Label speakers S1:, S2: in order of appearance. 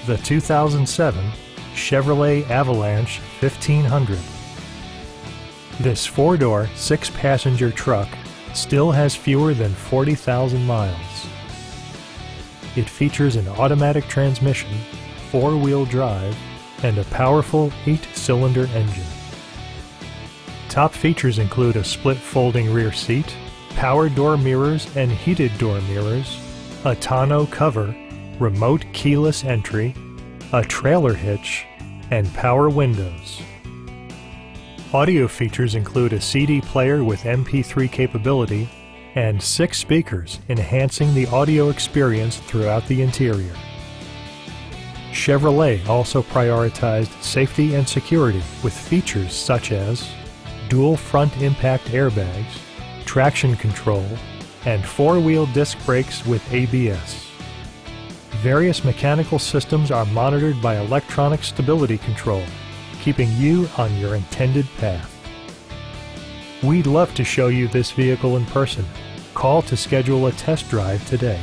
S1: the 2007 Chevrolet Avalanche 1500. This four-door, six-passenger truck still has fewer than 40,000 miles. It features an automatic transmission, four-wheel drive, and a powerful 8-cylinder engine. Top features include a split folding rear seat, power door mirrors and heated door mirrors, a tonneau cover, remote keyless entry, a trailer hitch, and power windows. Audio features include a CD player with MP3 capability and 6 speakers, enhancing the audio experience throughout the interior. Chevrolet also prioritized safety and security with features such as dual front impact airbags, traction control, and four-wheel disc brakes with ABS. Various mechanical systems are monitored by electronic stability control, keeping you on your intended path. We'd love to show you this vehicle in person. Call to schedule a test drive today.